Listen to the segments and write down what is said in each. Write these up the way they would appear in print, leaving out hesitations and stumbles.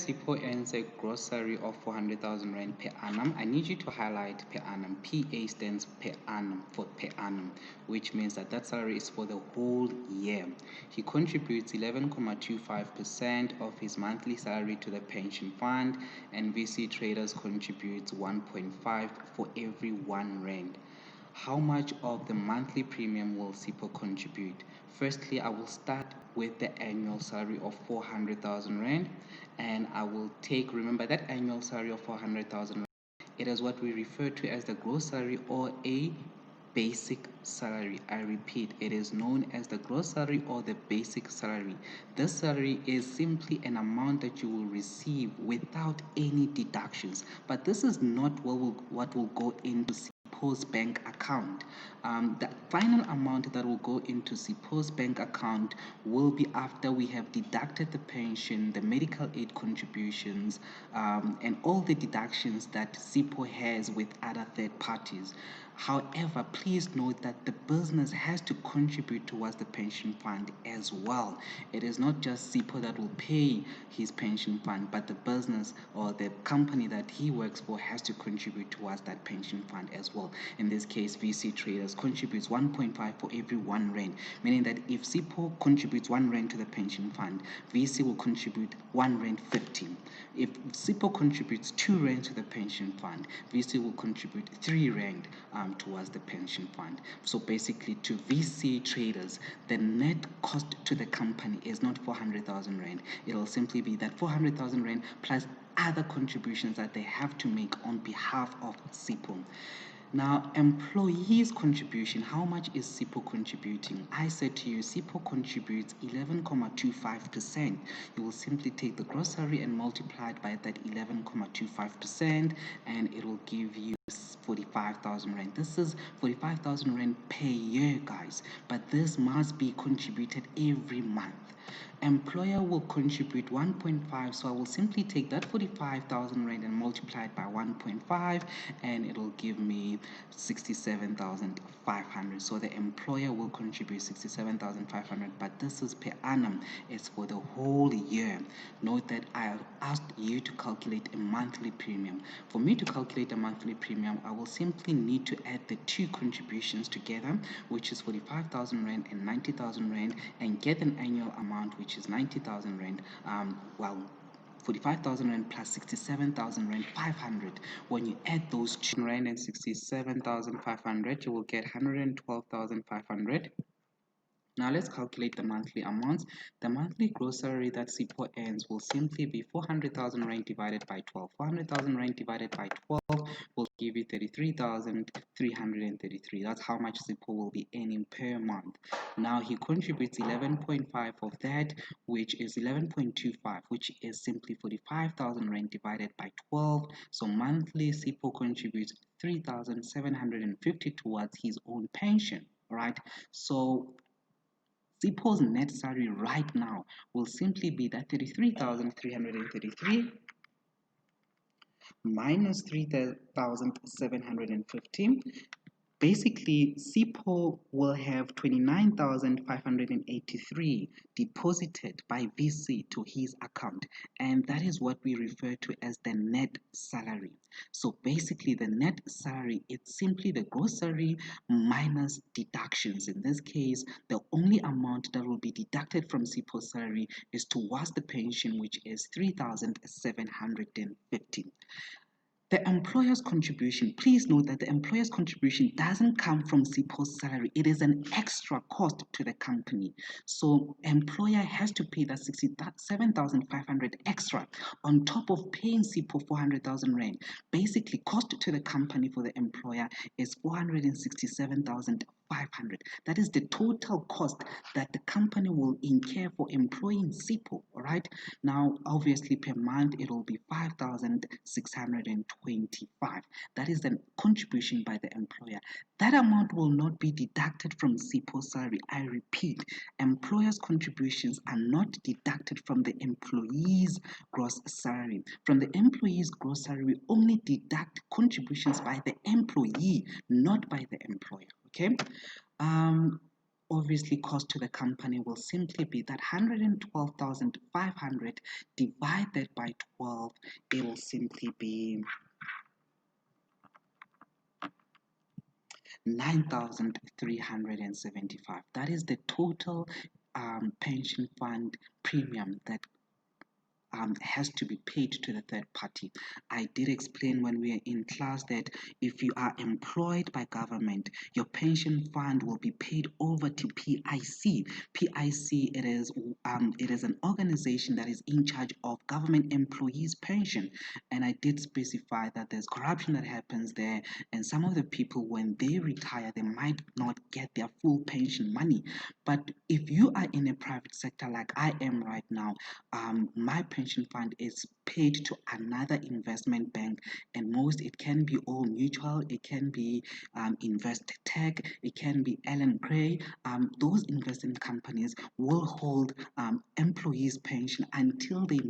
SIPO earns a gross salary of 400,000 Rand per annum, I need you to highlight per annum. PA stands per annum, for per annum, which means that that salary is for the whole year. He contributes 11.25% of his monthly salary to the pension fund, and VC Traders contributes 1.5 for every 1 Rand. How much of the monthly premium will SIPO contribute? Firstly, I will start with the annual salary of 400,000 Rand, and I will take, remember that annual salary of 400,000 Rand, it is what we refer to as the gross salary or a basic salary. I repeat, it is known as the gross salary or the basic salary. This salary is simply an amount that you will receive without any deductions, but this is not what will go into SIPO's bank account. The final amount that will go into SIPO's bank account will be after we have deducted the pension, the medical aid contributions, and all the deductions that SIPO has with other third parties. However, please note that the business has to contribute towards the pension fund as well. It is not just SIPO that will pay his pension fund, but the business or the company that he works for has to contribute towards that pension fund as well. In this case, VC Traders contributes 1.5 for every 1 Rand, meaning that if SIPO contributes 1 Rand to the pension fund, VC will contribute 1 Rand 15. If SIPO contributes 2 Rand to the pension fund, VC will contribute 3 Rand towards the pension fund. So basically, to VC Traders, the net cost to the company is not 400,000 Rand. It'll simply be that 400,000 Rand plus other contributions that they have to make on behalf of SIPO. Now, employees' contribution, how much is SIPO contributing? I said to you, SIPO contributes 11.25%. You will simply take the gross salary and multiply it by that 11.25%, and it will give you 45,000 Rand. This is 45,000 Rand per year, guys, but this must be contributed every month. Employer will contribute 1.5, so I will simply take that 45,000 Rand and multiply it by 1.5, and it will give me 67,500. So the employer will contribute 67,500, but this is per annum. It's for the whole year. Note that I have asked you to calculate a monthly premium. For me to calculate a monthly premium, I will simply need to add the two contributions together, which is 45,000 Rand and 90,000 Rand, and get an annual amount, which is 90,000 Rand. 45,000 Rand plus 67,000 Rand 500. When you add those 2 Rand and 67,500, you will get 112,500. Now let's calculate the monthly amounts. The monthly gross salary that SIPO earns will simply be 400,000 Rand divided by 12. 400,000 Rand divided by 12 will give you 33,333. That's how much SIPO will be earning per month. Now he contributes 11.5 of that, which is 11.25, which is simply 45,000 Rand divided by 12. So monthly SIPO contributes 3,750 towards his own pension. Right? So SIPO's net salary right now will simply be that 33,333 minus 3,715. Basically, SIPO will have 29,583 deposited by VC to his account, and that is what we refer to as the net salary. So basically, the net salary is simply the gross salary minus deductions. In this case, the only amount that will be deducted from SIPO's salary is towards the pension, which is 3,750. The employer's contribution, please note that the employer's contribution doesn't come from SIPO's salary. It is an extra cost to the company. So employer has to pay that 67,500 extra on top of paying SIPO 400,000 Rand. Basically, cost to the company for the employer is 467,500. That is the total cost that the company will incur for employing SIPO. All right. Now, obviously, per month it will be 5,625. That is the contribution by the employer. That amount will not be deducted from SIPO's salary. I repeat, employers' contributions are not deducted from the employee's gross salary. From the employee's gross salary, we only deduct contributions by the employee, not by the employer. Okay. obviously cost to the company will simply be that 112,500 divided by 12. It will simply be 9,375. That is the total pension fund premium that has to be paid to the third party. I did explain when we were in class that if you are employed by government, your pension fund will be paid over to PIC. PIC, it is an organization that is in charge of government employees' pension, and I did specify that there's corruption that happens there, and some of the people when they retire, they might not get their full pension money. But if you are in a private sector like I am right now, my pension fund is paid to another investment bank, and most it can be all mutual, it can be Investec, it can be Ellen Gray. Those investment companies will hold employees' pension until they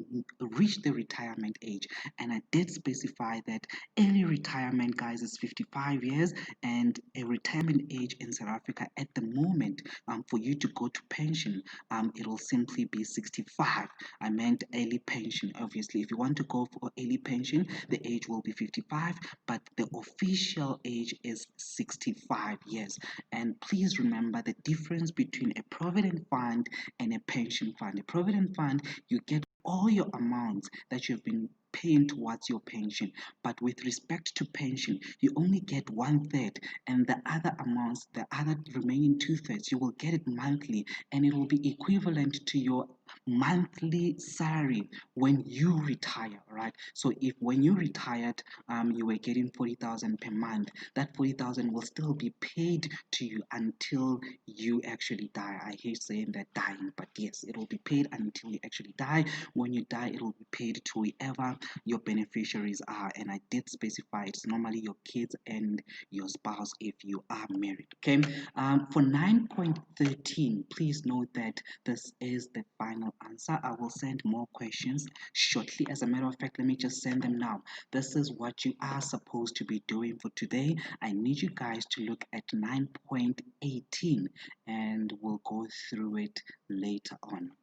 reach the retirement age. And I did specify that early retirement, guys, is 55 years, and a retirement age in South Africa at the moment for you to go to pension, it will simply be 65. I meant early pension. Obviously, if you want to go for early pension, the age will be 55, but the official age is 65 years. And please remember the difference between a provident fund and a pension fund. A provident fund, you get all your amounts that you've been paying towards your pension, but with respect to pension, you only get 1/3, and the other amounts, the other remaining 2/3, you will get it monthly, and it will be equivalent to your monthly salary when you retire, right? So if when you retired, you were getting 40,000 per month, that 40,000 will still be paid to you until you actually die. I hate saying that dying, but yes, it will be paid until you actually die. When you die, it will be paid to whoever your beneficiaries are, and I did specify it's normally your kids and your spouse if you are married. Okay. For 9.13, please note that this is the final answer. I will send more questions shortly. As a matter of fact, let me just send them now. This is what you are supposed to be doing for today. I need you guys to look at 9.18, and we'll go through it later on.